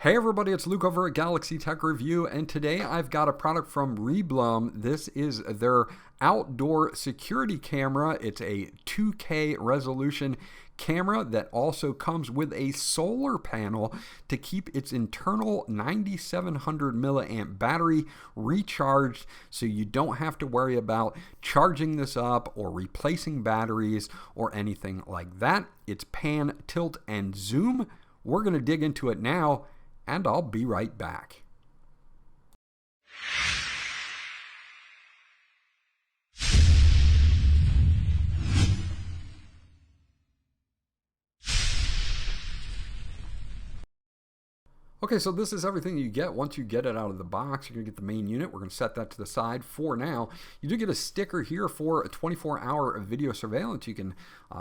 Hey everybody, it's Luke over at Galaxy Tech Review, and today I've got a product from Reblum. This is their outdoor security camera. It's a 2K resolution camera that also comes with a solar panel to keep its internal 9700 milliamp battery recharged, so you don't have to worry about charging this up or replacing batteries or anything like that. It's pan, tilt, and zoom. We're going to dig into it now, and I'll be right back. Okay, so this is everything you get once you get it out of the box. You're going to get the main unit. We're going to set that to the side for now. You do get a sticker here for a 24-hour video surveillance. You can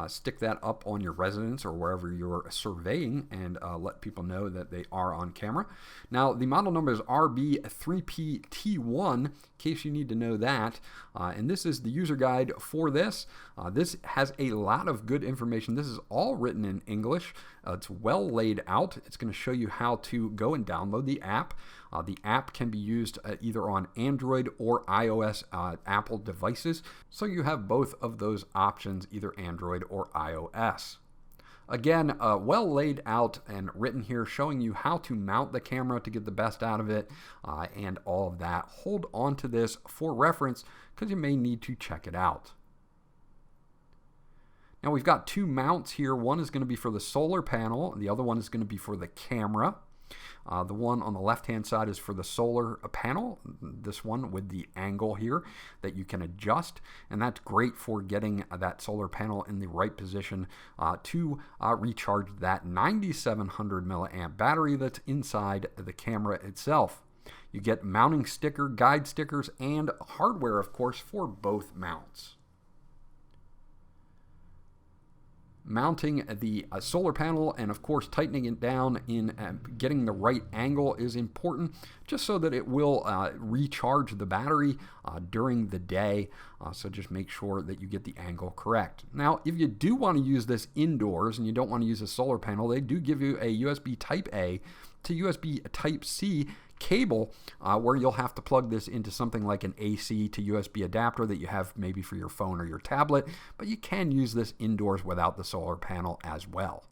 stick that up on your residence or wherever you're surveying and let people know that they are on camera. Now, the model number is RB3PT1, in case you need to know that. And this is the user guide for this. This has a lot of good information. This is all written in English. It's well laid out. It's going to show you how to go and download the app. The app can be used either on Android or iOS Apple devices. So you have both of those options, either Android or iOS. Again, well laid out and written here, showing you how to mount the camera to get the best out of it and all of that. Hold on to this for reference because you may need to check it out. Now we've got two mounts here. One is going to be for the solar panel, and the other one is going to be for the camera. The one on the left-hand side is for the solar panel, this one with the angle here that you can adjust, and that's great for getting that solar panel in the right position to recharge that 9700 milliamp battery that's inside the camera itself. You get mounting sticker, guide stickers, and hardware, of course, for both mounts. Mounting the solar panel and of course tightening it down in getting the right angle is important, just so that it will recharge the battery during the day. So just make sure that you get the angle correct. Now, if you do want to use this indoors and you don't want to use a solar panel, they do give you a USB Type A to USB Type C cable where you'll have to plug this into something like an AC to USB adapter that you have maybe for your phone or your tablet, but you can use this indoors without the solar panel as well.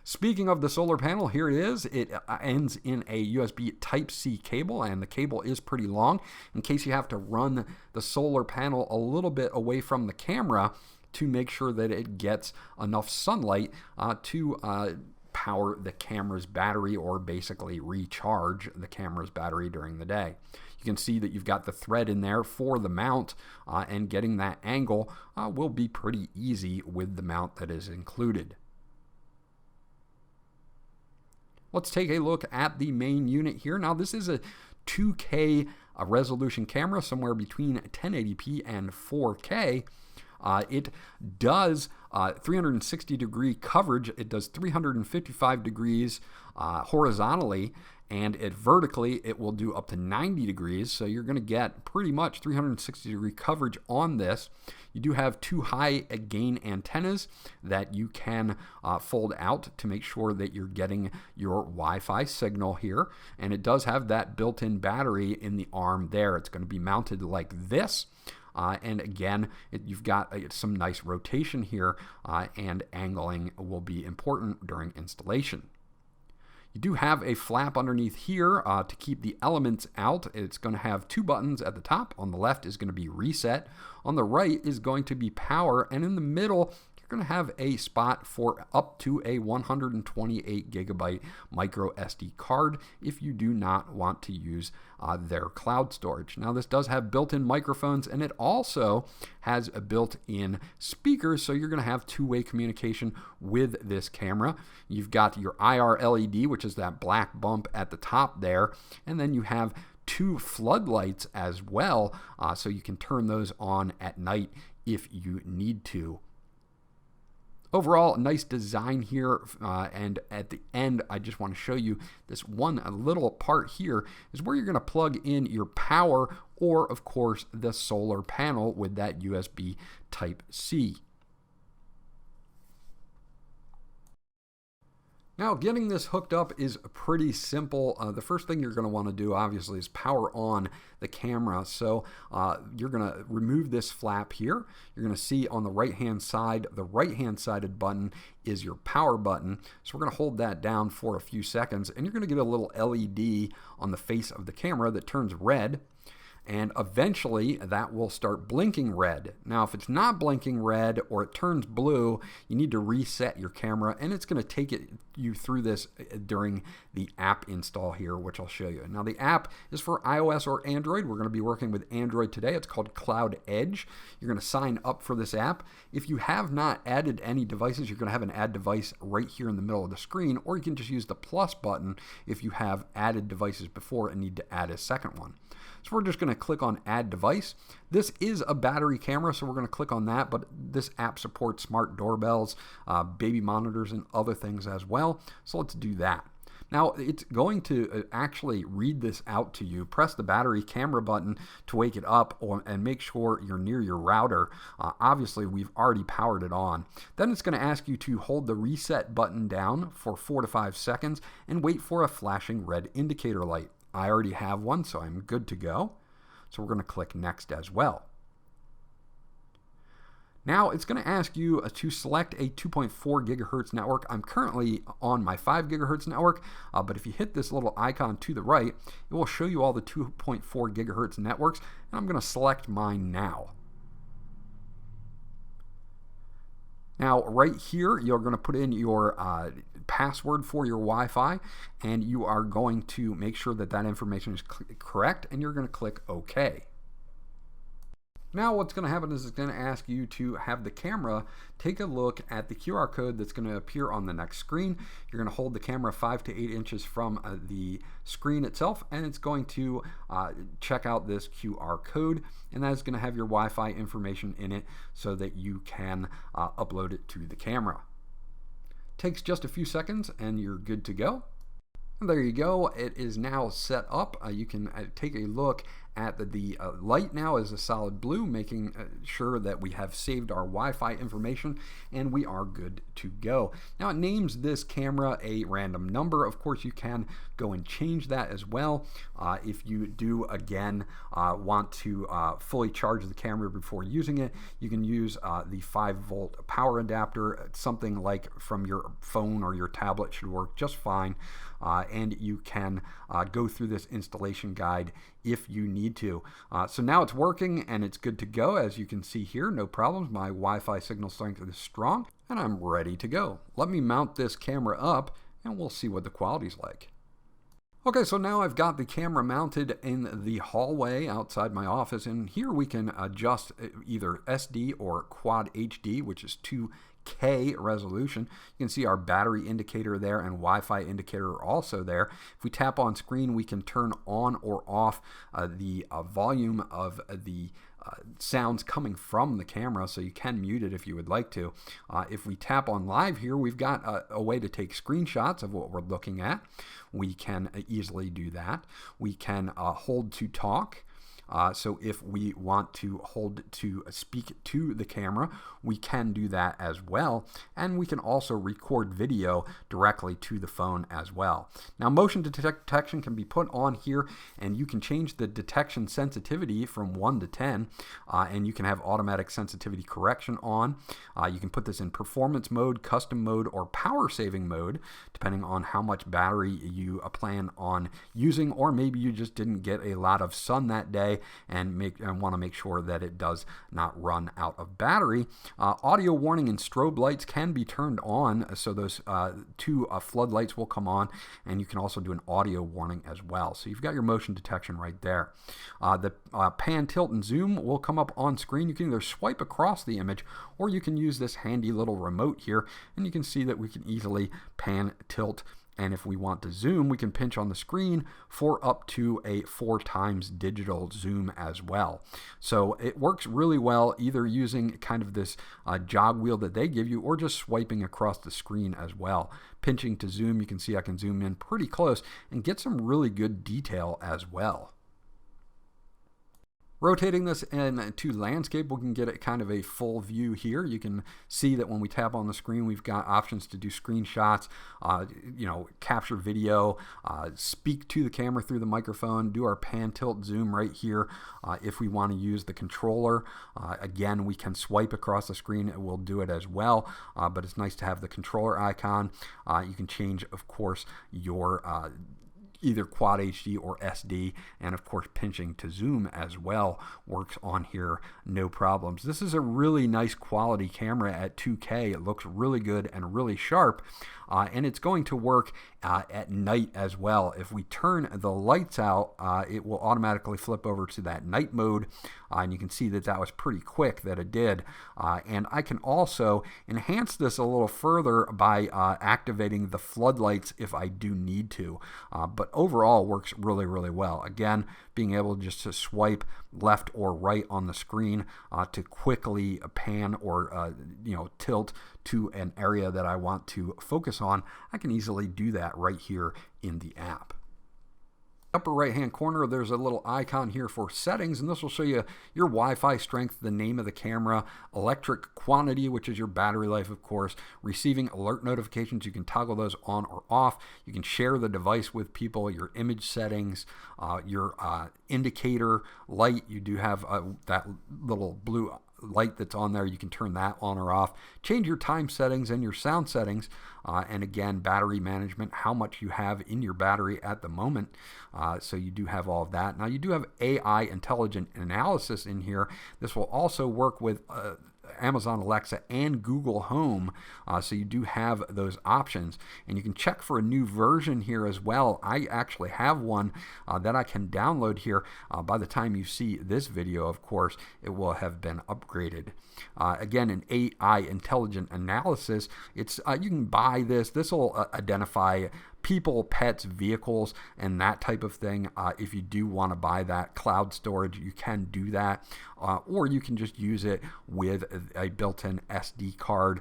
Speaking of the solar panel, here it is. It ends in a USB Type-C cable, and the cable is pretty long in case you have to run the solar panel a little bit away from the camera to make sure that it gets enough sunlight to power the camera's battery, or basically recharge the camera's battery during the day. You can see that you've got the thread in there for the mount, and getting that angle will be pretty easy with the mount that is included. Let's take a look at the main unit here. Now, this is a 2K resolution camera, somewhere between 1080p and 4K. It does 360 degree coverage. It does 355 degrees horizontally, and vertically it will do up to 90 degrees. So you're going to get pretty much 360 degree coverage on this. You do have two high gain antennas that you can fold out to make sure that you're getting your Wi-Fi signal here. And it does have that built-in battery in the arm there. It's going to be mounted like this. And again, you've got some nice rotation here, and angling will be important during installation. You do have a flap underneath here to keep the elements out. It's going to have two buttons at the top. On the left is going to be reset. On the right is going to be power. And in the middle, you're going to have a spot for up to a 128 gigabyte micro SD card if you do not want to use their cloud storage. Now, this does have built-in microphones, and it also has a built-in speakers, so you're going to have two-way communication with this camera. You've got your IR LED, which is that black bump at the top there, and then you have two floodlights as well, so you can turn those on at night if you need to. Overall, nice design here, and at the end, I just want to show you this one little part here is where you're going to plug in your power, or of course the solar panel with that USB Type-C. Now, getting this hooked up is pretty simple. The first thing you're going to want to do, obviously, is power on the camera. So you're going to remove this flap here. You're going to see on the right-hand side, the right-hand-sided button is your power button. So we're going to hold that down for a few seconds, and you're going to get a little LED on the face of the camera that turns red. And eventually that will start blinking red. Now, if it's not blinking red or it turns blue, you need to reset your camera, and it's going to take you through this during the app install here, which I'll show you. Now, the app is for iOS or Android. We're going to be working with Android today. It's called Cloud Edge. You're going to sign up for this app. If you have not added any devices, you're going to have an add device right here in the middle of the screen, or you can just use the plus button if you have added devices before and need to add a second one. So we're just going to click on Add Device. This is a battery camera, so we're going to click on that, but this app supports smart doorbells, baby monitors, and other things as well. So let's do that. Now, it's going to actually read this out to you. Press the battery camera button to wake it up and make sure you're near your router. Obviously, we've already powered it on. Then it's going to ask you to hold the reset button down for 4 to 5 seconds and wait for a flashing red indicator light. I already have one, so I'm good to go. So we're going to click Next as well. Now it's going to ask you to select a 2.4 gigahertz network. I'm currently on my 5 gigahertz network, but if you hit this little icon to the right, it will show you all the 2.4 gigahertz networks, and I'm going to select mine now. Now, right here, you're going to put in your password for your Wi-Fi, and you are going to make sure that that information is correct, and you're going to click OK. Now what's going to happen is it's going to ask you to have the camera take a look at the QR code that's going to appear on the next screen. You're going to hold the camera 5 to 8 inches from the screen itself, and it's going to check out this QR code, and that is going to have your Wi-Fi information in it so that you can upload it to the camera. Takes just a few seconds and you're good to go. And there you go. It is now set up. You can take a look at the light now is a solid blue, making sure that we have saved our Wi-Fi information and we are good to go. Now it names this camera a random number. Of course, you can go and change that as well. If you do, again, want to fully charge the camera before using it, you can use the 5-volt power adapter. Something like from your phone or your tablet should work just fine. And you can go through this installation guide if you need to. So now it's working and it's good to go. As you can see here, no problems. My Wi-Fi signal strength is strong and I'm ready to go. Let me mount this camera up and we'll see what the quality's like. Okay, so now I've got the camera mounted in the hallway outside my office, and here we can adjust either SD or Quad HD, which is 2K resolution. You can see our battery indicator there and Wi-Fi indicator are also there. If we tap on screen, we can turn on or off the volume of the sounds coming from the camera, so you can mute it if you would like to. If we tap on live here, we've got a way to take screenshots of what we're looking at. We can easily do that. We can hold to talk. So if we want to hold to speak to the camera, we can do that as well. And we can also record video directly to the phone as well. Now, motion detection can be put on here, and you can change the detection sensitivity from 1 to 10, and you can have automatic sensitivity correction on. You can put this in performance mode, custom mode, or power saving mode, depending on how much battery you plan on using, or maybe you just didn't get a lot of sun that day and want to make sure that it does not run out of battery. Audio warning and strobe lights can be turned on, so those two floodlights will come on, and you can also do an audio warning as well. So you've got your motion detection right there. The pan, tilt, and zoom will come up on screen. You can either swipe across the image, or you can use this handy little remote here, and you can see that we can easily pan, tilt, and if we want to zoom, we can pinch on the screen for up to a 4x digital zoom as well. So it works really well either using kind of this jog wheel that they give you or just swiping across the screen as well. Pinching to zoom, you can see I can zoom in pretty close and get some really good detail as well. Rotating this into landscape, we can get it kind of a full view here. You can see that when we tap on the screen, we've got options to do screenshots, capture video, speak to the camera through the microphone, do our pan, tilt, zoom right here. If we want to use the controller, again, we can swipe across the screen. It will do it as well, but it's nice to have the controller icon. You can change, of course, your either Quad HD or SD, and of course pinching to zoom as well works on here, no problems. This is a really nice quality camera at 2K. It looks really good and really sharp, and it's going to work at night as well. If we turn the lights out, it will automatically flip over to that night mode, and you can see that that was pretty quick that it did. And I can also enhance this a little further by activating the floodlights if I do need to, but overall works really, really well. Again, being able just to swipe left or right on the screen to quickly pan or tilt to an area that I want to focus on, I can easily do that right here in the app. Upper right hand corner, there's a little icon here for settings, and this will show you your Wi-Fi strength, the name of the camera, electric quantity, which is your battery life, of course, receiving alert notifications. You can toggle those on or off. You can share the device with people, your image settings, your indicator light. You do have that little blue light that's on there. You can turn that on or off. Change your time settings and your sound settings, and again, battery management, how much you have in your battery at the moment. So you do have all of that. Now you do have AI intelligent analysis in here. This will also work with Amazon Alexa and Google Home, so you do have those options, and you can check for a new version here as well. I actually have one that I can download here. By the time you see this video, of course, it will have been upgraded. Again, an AI intelligent analysis, it's you can buy this. This will identify people, pets, vehicles, and that type of thing. If you do want to buy that cloud storage, you can do that, or you can just use it with a built-in SD card,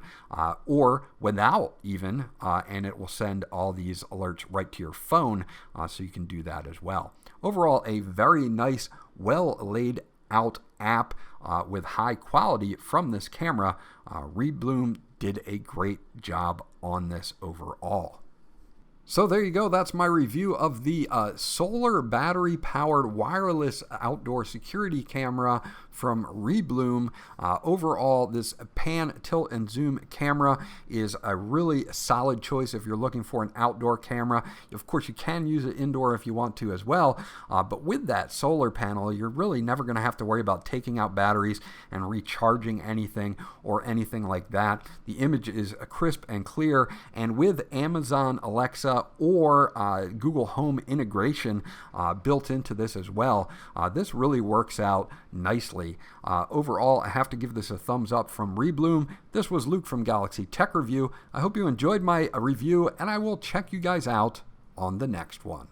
or without even, and it will send all these alerts right to your phone, so you can do that as well. Overall, a very nice, well laid out app with high quality from this camera. Rebloom did a great job on this overall. So there you go. That's my review of the solar battery powered wireless outdoor security camera from Rebloom. Overall, this pan, tilt, and zoom camera is a really solid choice if you're looking for an outdoor camera. Of course, you can use it indoor if you want to as well, but with that solar panel, you're really never going to have to worry about taking out batteries and recharging anything or anything like that. The image is crisp and clear, and with Amazon Alexa or Google Home integration built into this as well, this really works out nicely. Overall, I have to give this a thumbs up from Rebloom. This was Luke from Galaxy Tech Review. I hope you enjoyed my review, and I will check you guys out on the next one.